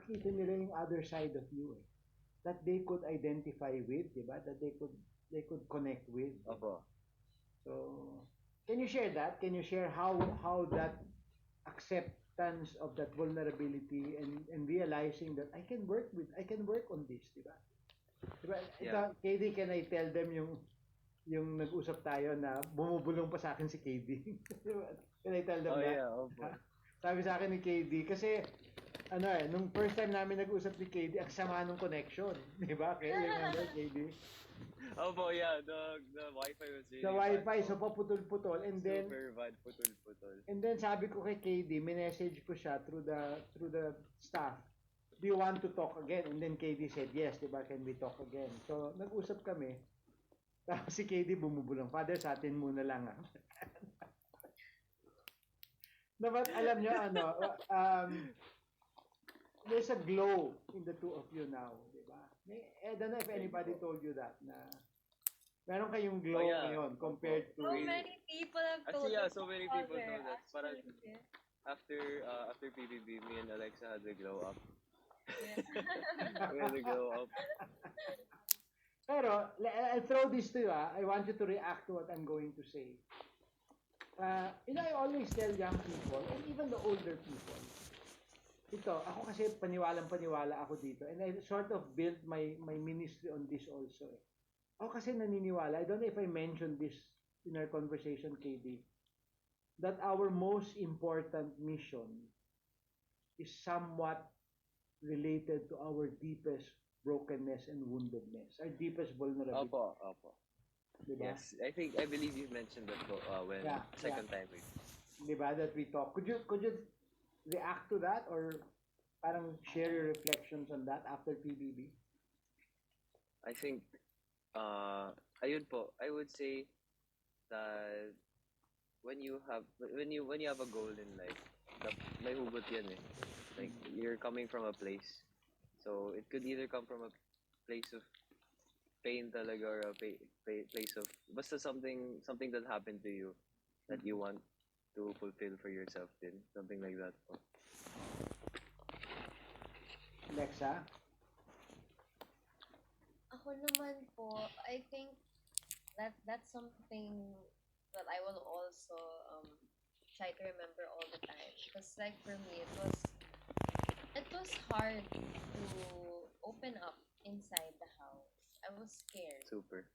makita nila yung other side of you eh. That they could identify with, di ba? That they could connect with. Opo. So, can you share that? Can you share how that acceptance of that vulnerability and realizing that I can work on this, di ba? Di ba? Ito, Yeah. KD, can I tell them yung nag-usap tayo na bumubulong pa sa akin si KD? Can I tell them Oh that? yeah, opo. Sabi sa akin ni KD, kasi ano nung first time namin nag-usap ni KD, ang sama nung connection. Di ba? Kaya remember, KD? Opo, yeah, the Wi-Fi was really The bad Wi-Fi, po. so paputol-putol. Super bad, putol-putol. And then sabi ko kay KD, minessage ko siya through the staff. Do you want to talk again? And then KD said, yes, di ba? Can we talk again? So, nag-usap kami. Tapos si KD bumubulong, Father, sa atin muna lang. No, but alam nyo, there's a glow in the two of you now, di ba? I don't know if anybody told you that, na meron kayong glow ngayon compared to... So many people have told Actually, yeah, us, so many people Father, told us. Parang actually. after PBB, me and Alexa had the glow up. Yeah. We had the glow up. Pero, I'll throw this to you. I want you to react to what I'm going to say. I always tell young people, and even the older people, ito, ako kasi paniwalang-paniwala ako dito. And I sort of built my ministry on this also. Ako kasi naniniwala, I don't know if I mentioned this in our conversation, KD, that our most important mission is somewhat related to our deepest brokenness and woundedness, our deepest vulnerability. Opo. Diba? Yes, I believe you mentioned that when second time we. Diba, that we talk. Could you react to that or parang share your reflections on that after PBB? I think ayun po, I would say that when you have a goal in life, may hugot yan eh. Like you're coming from a place. So it could either come from a place of pain talaga or a place of basta something that happened to you that you want to fulfill for yourself din. Something like that po. Alexa? Ako naman po, I think that's something that I will also try to remember all the time. Because like for me, it was hard to open up inside the house. I was scared. Super.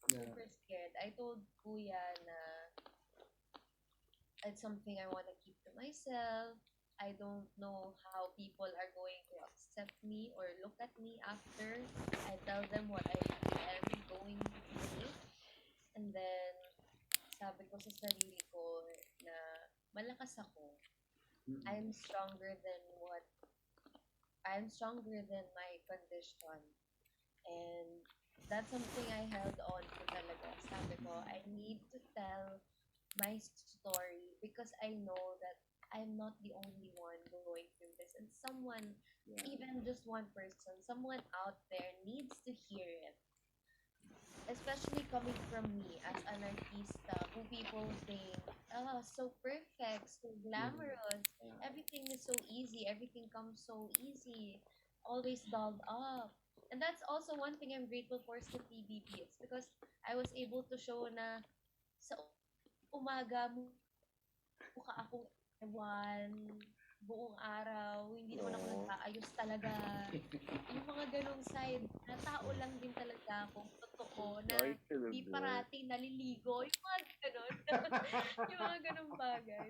Super scared. I told Kuya na it's something I want to keep to myself. I don't know how people are going to accept me or look at me after I tell them what I really am going through. And then, sabi ko sa sarili ko na malakas ako. I'm stronger than my condition. And that's something I held on to talaga. Sabi ko, I need to tell my story because I know that I'm not the only one going through this. And someone, even just one person, someone out there needs to hear it. Especially coming from me as an artista who people think, so perfect, so glamorous, everything is so easy, everything comes so easy, always dolled up. And that's also one thing I'm grateful for sa PBB. It's because I was able to show na sa umaga mukha akong ewan, buong araw, hindi naman ako nag-aayos talaga. Yung mga ganong side, na tao lang din talaga akong totoo, na di parating naliligo, yung mga ganon. Yung mga ganong bagay.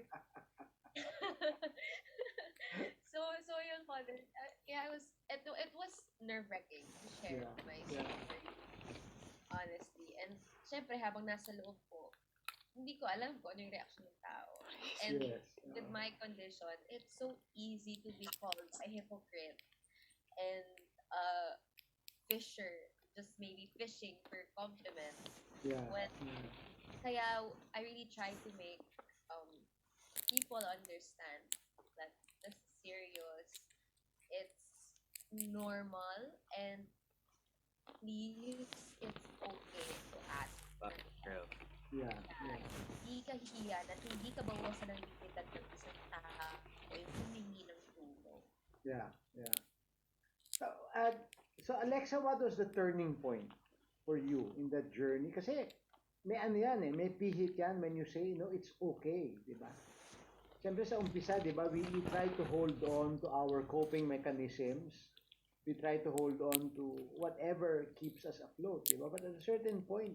so yun, Father, it was nerve-wracking to share my story, honestly. And syempre, habang nasa loob ko, hindi ko alam kung ano yung reaction ng tao. And with my condition, it's so easy to be called a hypocrite and a fisher, just maybe fishing for compliments. Kaya I really try to make people understand that it's serious, it's normal, and please, it's okay to ask for help. Hindi ka hihiyan at hindi ka bawasan ng dignidad ng isang tao o yung humingi ng tulong. So, so Alexa, what was the turning point for you in that journey? Kasi may ano yan eh, may pihit yan when you say, no, it's okay, di ba? Siyempre sa umpisa, di ba, we try to hold on to our coping mechanisms. We try to hold on to whatever keeps us afloat, di ba? But at a certain point,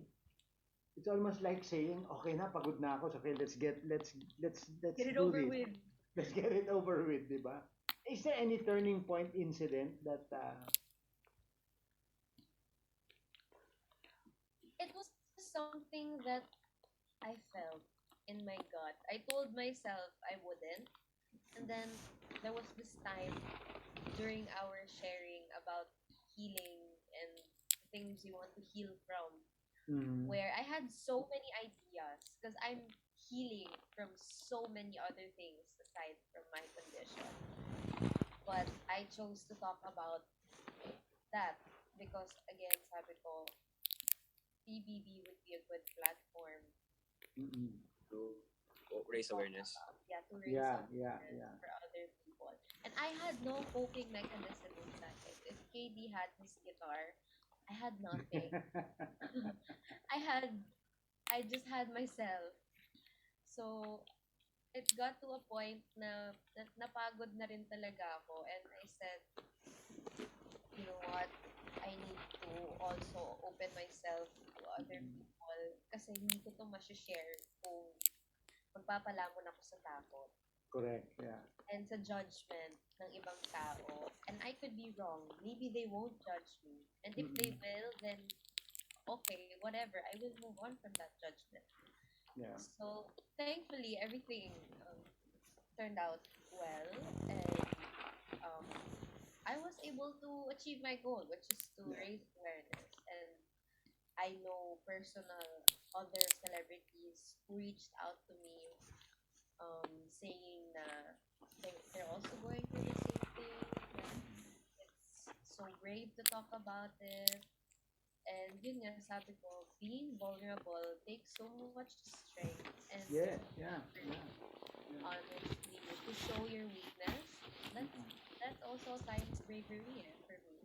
it's almost like saying, okay na, pagod na ako, so okay, let's Get it do over this. with. Let's get it over with, di ba? Is there any turning point incident that It was something that I felt in my gut. I told myself I wouldn't. And then there was this time during our sharing about healing and things you want to heal from, mm, where I had so many ideas because I'm healing from so many other things aside from my condition. But I chose to talk about that because, again, sabi ko, PBB would be a good platform, mm, To raise awareness. yeah, to raise yeah, awareness yeah. for other people. And I had no coping mechanism inside. If KD had his guitar, I had nothing. I just had myself. So it got to a point na napagod na rin talaga ako, and I said, you know what, I need to also open myself to other people kasi hindi ko to share kung magpapalamon ako sa takot Correct, yeah. and sa judgment ng ibang tao. And I could be wrong. Maybe they won't judge me. And if they will, then okay, whatever. I will move on from that judgment. Yeah. So thankfully, everything turned out well, and um, I was able to achieve my goal, which is to Yeah. raise awareness. And I know personal other celebrities who reached out to me, saying na they're also going through the same thing. That it's so brave to talk about it. And yun nga, sabi ko, being vulnerable takes so much strength and Yeah, yeah, yeah. honestly, to show your weakness, that's also a sign of bravery for me.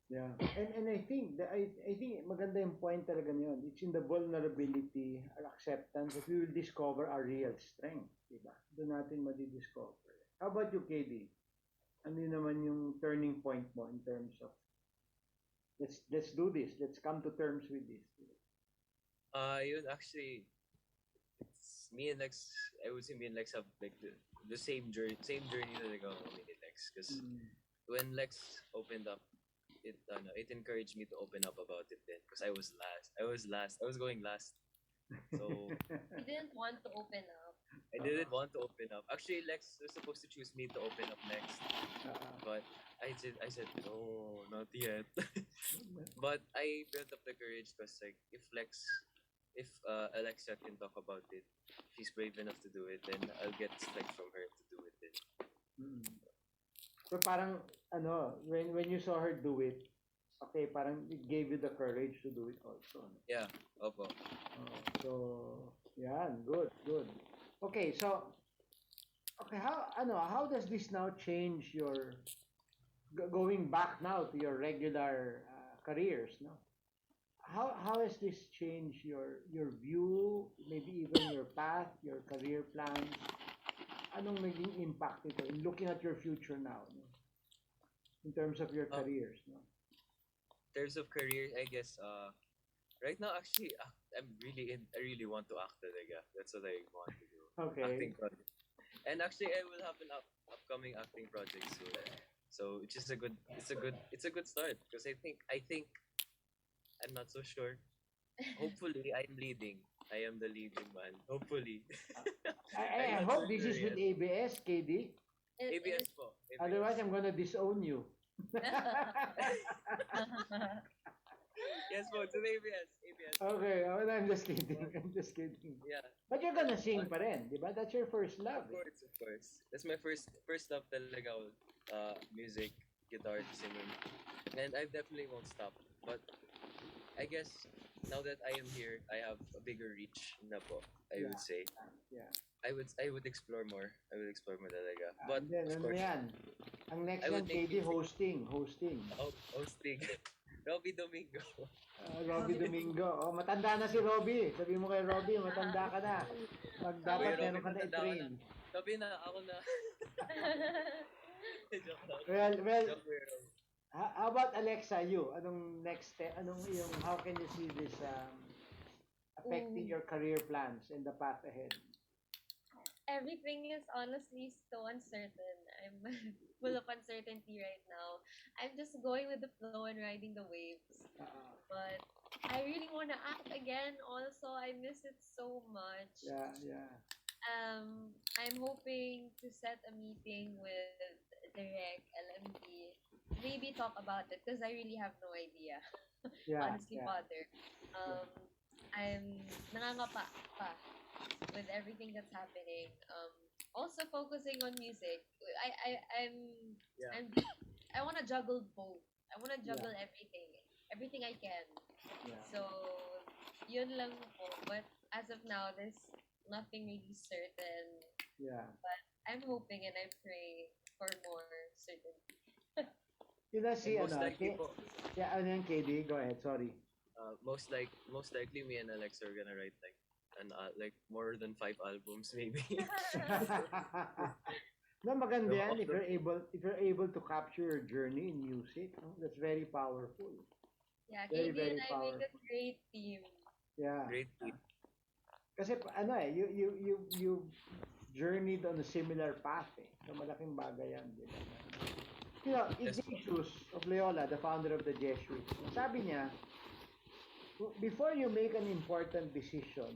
Yeah. And I think I think maganda yung point talaga niyon. It's in the vulnerability, our acceptance that we will discover our real strength, di ba? Doon natin madi-discover. How about you, KD? Ano yun naman yung turning point mo in terms of let's do this. Let's come to terms with this. Yun actually, it's me and Lex. I would say me and Lex have like the same journey talaga kami ni Lex. Because Mm. when Lex opened up, it encouraged me to open up about it then. Because I was last. I was going last. So You didn't want to open up. I didn't want to open up. Actually, Lex was supposed to choose me to open up next, but I said no, not yet. But I built up the courage because like if Alexa can talk about it, she's brave enough to do it, then I'll get strength from her to do it. Then. Mm. So parang ano, when you saw her do it, okay, parang it gave you the courage to do it also. No? Yeah, opo. So yeah, good. Okay, so okay, how does this now change your going back now to your regular careers, no? How has this changed your view, maybe even your path, your career plans? Anong naging impact ito in looking at your future now, no? In terms of your Um, careers, no? In terms of career, I guess right now actually I really want to act talaga. That's what I want to do. Okay. Acting project. And actually I will have an upcoming acting project soon. So it's just it's a good start because I think I'm not so sure. Hopefully I'm leading. I am the leading man. Hopefully. I I'm not so hope this sure is with yet. ABS, KD. ABS po. ABS. Otherwise, I'm gonna disown you. Yes po, to the ABS. ABS. Okay, oh, I'm just kidding. I'm just kidding. Yeah. But you're gonna sing pa rin, di ba? That's your first love. Of course. That's my first love talaga. Music, guitar, singing, and I definitely won't stop. But I guess now that I am here, I have a bigger reach na po. I would say Yeah. I would explore more. I would explore more talaga. But Then, of ano course, yan? Ang next I yan, would make KD, music. hosting. Hosting. Robbie Domingo. Robby Domingo. Oh, matanda na si Robby. Sabi mo kay Robby, matanda ka na. Kuya Dapat Robby, meron ka na matanda ka na. i-train. Sabi na, ako na. Joke lang. Well, Joke, Kuya Robby. how about Alexa, you? Anong next step? How can you see this affecting Ooh. your career plans and the path ahead? Everything is honestly so uncertain. I'm full of uncertainty right now. I'm just going with the flow and riding the waves. Uh, But I really want to act again also. I miss it so much. yeah. I'm hoping to set a meeting with Direk, LMD, maybe talk about it because I really have no idea. Yeah, Honestly, yeah. Father. I'm nangangapa pa with everything that's happening. Also focusing on music. I'm Yeah. I'm I want to juggle both. I want to juggle everything I can. Yeah. So yun lang po. But as of now, there's nothing really certain. Yeah. I'm hoping and I pray for more certainty. Yun na si, And most likely po, yeah, ano yan, KD? Go ahead, sorry. most likely me and Alex are gonna write like more than 5 albums maybe. No, maganda So, yan of if you're able to capture your journey in music. No? That's very powerful. Yeah, Very, KD very and I make a powerful. great team. Yeah. Great team. Kasi you journeyed on a similar path eh. So malaking bagay yan, di ba? You know, Yes po. Ignatius of Loyola, the founder of the Jesuits, sabi niya, before you make an important decision,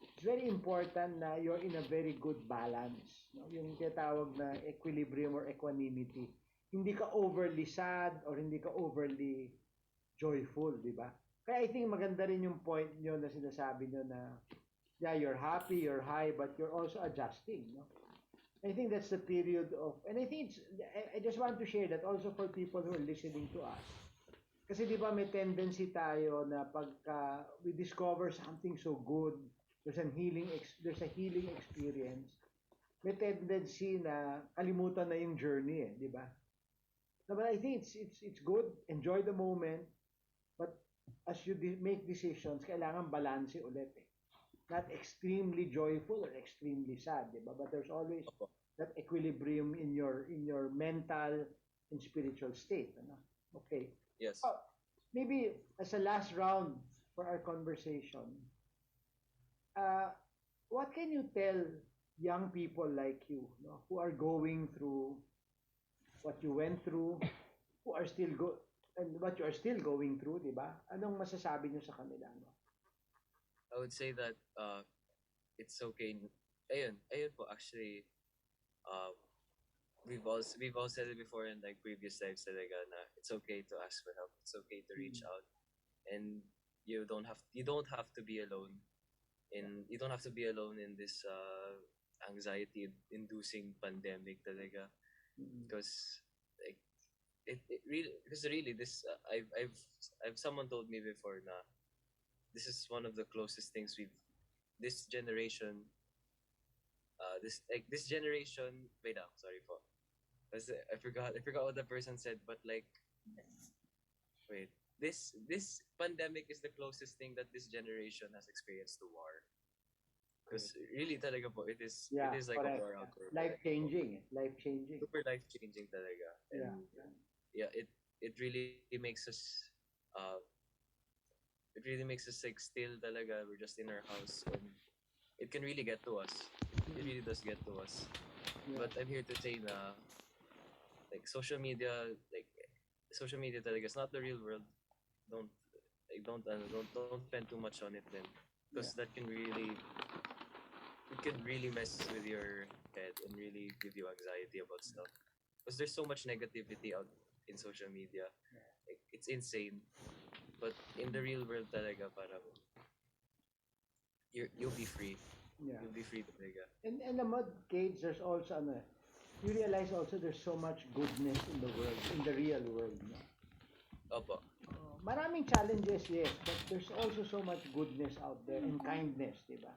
it's very important na you're in a very good balance. No? Yung tinatawag na equilibrium or equanimity. Hindi ka overly sad or hindi ka overly joyful, di ba? Kaya I think maganda rin yung point nyo na sinasabi nyo na yeah, you're happy, you're high, but you're also adjusting. No? I think that's the period of, and I think I just want to share that also for people who are listening to us. Kasi di ba may tendency tayo na pagka we discover something so good, there's a healing experience, may tendency na kalimutan na yung journey eh, di ba? But I think it's good, enjoy the moment, but as you make decisions, kailangan balance ulit eh. Not extremely joyful or extremely sad, di ba? But there's always that equilibrium in your mental and spiritual state. Ano? Okay. Yes. Maybe as a last round for our conversation, what can you tell young people like you, no, who are going through what you went through, who are still and what you are still going through, di ba? Anong masasabi niyo sa kanila, no? I would say that it's okay. Ayun po actually we've all said it before in like previous lives talaga na it's okay to ask for help. It's okay to reach out, and you don't have to be alone in this anxiety inducing pandemic talaga, because like it really this I've someone told me before na this is one of the closest things this generation this generation wait sorry po. I forgot what the person said, but like wait, this pandemic is the closest thing that this generation has experienced to war. Because really talaga po, it is like correct. a war out there. Life changing. Super life changing talaga. And it really makes us like still talaga, we're just in our house, and it can really get to us. It really does get to us. Yeah. But I'm here to say na like social media talaga is not the real world. Don't spend too much on it then, because that can really mess with your head and really give you anxiety about stuff, because there's so much negativity out in social media. Like, it's insane. But in the real world talaga, parang you'll be free. Yeah. You'll be free talaga. And the mud cage, there's also you realize also there's so much goodness in the world, in the real world. No? Opo. Maraming challenges, yes, but there's also so much goodness out there and kindness, di ba?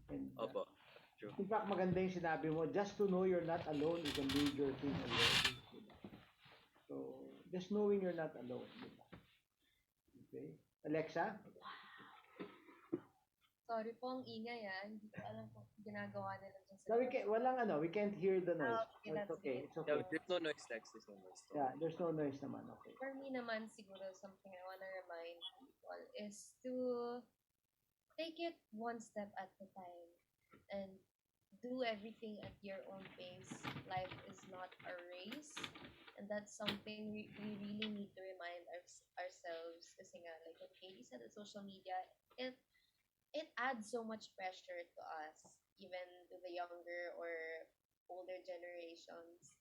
And Opo. True. In fact, maganda yung sinabi mo, just to know you're not alone is a major thing already. Diba? So, just knowing you're not alone. Diba? Okay. Alexa? Sorry po, ang ingay Hindi ko alam kung ginagawa nila dyan sa No, labas. we can't hear the noise. Okay, It's that's okay. good. It's Yeah, okay. there's no noise, Lex. There's no noise. Yeah, there's no noise naman. Okay. For me naman, siguro, something I want to remind people is to take it one step at a time and do everything at your own pace. Life is not a race. And that's something we really need to remind ourselves. Kasi nga, like what Katie said, that social media, it it adds so much pressure to us, even to the younger or older generations.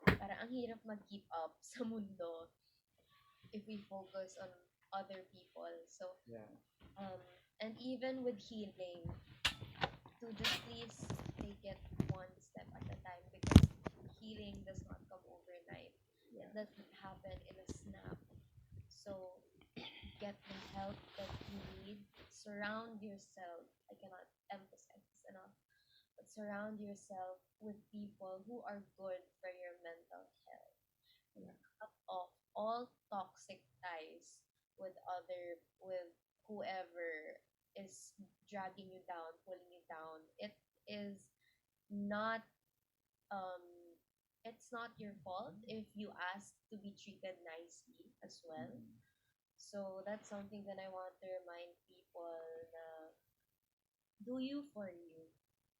Para ang hirap mag-keep up sa mundo if we focus on other people. So, Yeah. and even with healing, to just please take it one step at a time because healing does not come overnight. Yeah. It doesn't happen in a snap. So, get the help that you need. Surround yourself. I cannot emphasize this enough. But surround yourself with people who are good for your mental health. Yeah. Cut off all toxic ties with whoever is dragging you down, pulling you down. It is not um it's not your fault if you ask to be treated nicely as well. So that's something that I want to remind people na do you for you.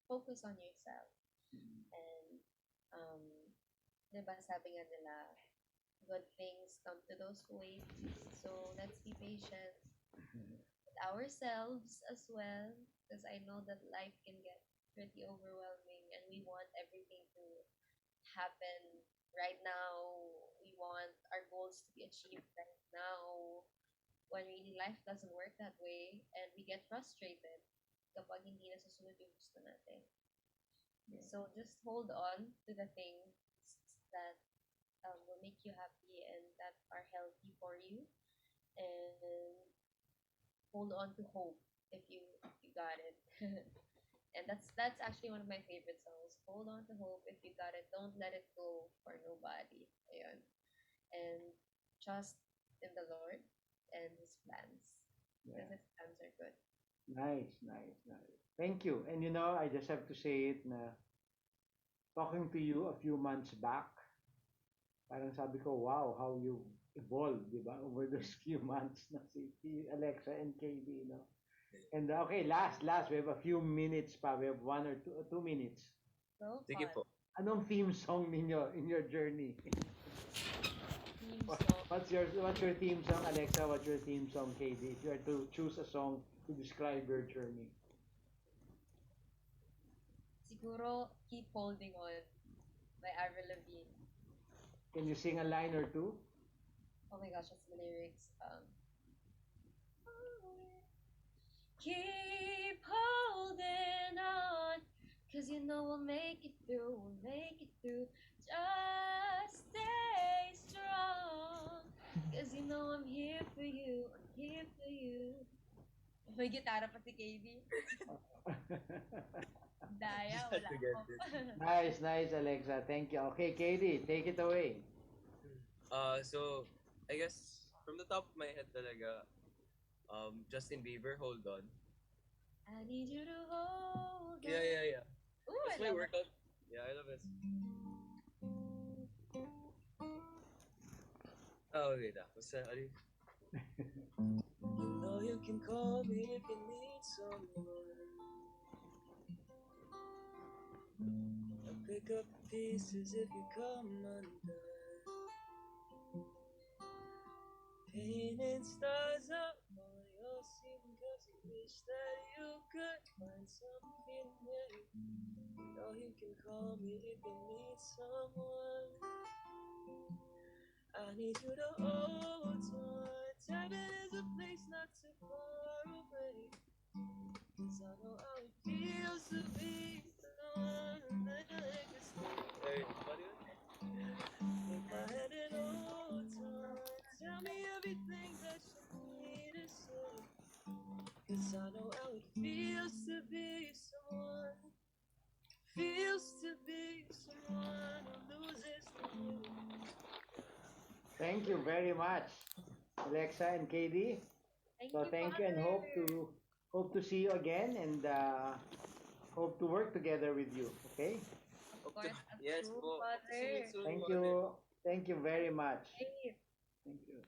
Focus on yourself. And, um, di ba sabi nga nila, good things come to those who wait. So let's be patient with ourselves as well. Because I know that life can get pretty overwhelming and we want everything to happen right now. We want our goals to be achieved right now. When really life doesn't work that way and we get frustrated kapag hindi nasusunod yung gusto natin. So just hold on to the things that will make you happy and that are healthy for you, and hold on to hope if you got it. And that's actually one of my favorite songs. Hold on to hope if you got it. Don't let it go for nobody. Ayun. And trust in the Lord and His plans. Yeah. Because His plans are good. Nice. Thank you. And I just have to say it na talking to you a few months back, parang sabi ko, wow, how you evolved, di ba, over those few months na si Alexa and KD, And okay, last, we have a few minutes pa. We have 1 or 2 minutes. So Sige fun. po. Anong theme song ninyo in your journey? Theme song. What's your theme song, Alexa? What's your theme song, KD? If you are to choose a song to describe your journey. Siguro, Keep Holding On by Avril Lavigne. Can you sing a line or two? Oh my gosh, what's the lyrics? Keep holding on, 'cause you know we'll make it through, Just stay strong, 'cause you know I'm here for you, May gitara pa si KD. Daya, wala ako. Nice, Alexa. Thank you. Okay, KD, take it away. So I guess from the top of my head talaga, Justin Bieber, Hold On. I need you to hold on. Yeah. Ooh, I That's my love workout. Yeah, I love it. Oh, okay na. Basta, ano yun? You know you can call me if you need someone. I'll pick up the pieces if you come undone. Painting stars up on your ceiling 'cause you wish that you could find something new. You know you can call me if you need someone. I need you to hold on. Tell me there's a place not too far away. 'Cause I know how it feels to be the one that I can stay. Hey, take my hand and hold on. Tell me everything that you need to say. 'Cause I know how it feels to be someone. Thank you very much, Alexa and KD. So thank you and hope to see you again and hope to work together with you. Okay? Of course, Yes true po. See you father. soon, Thank Father. you. Thank you very much. Hey, Thank you.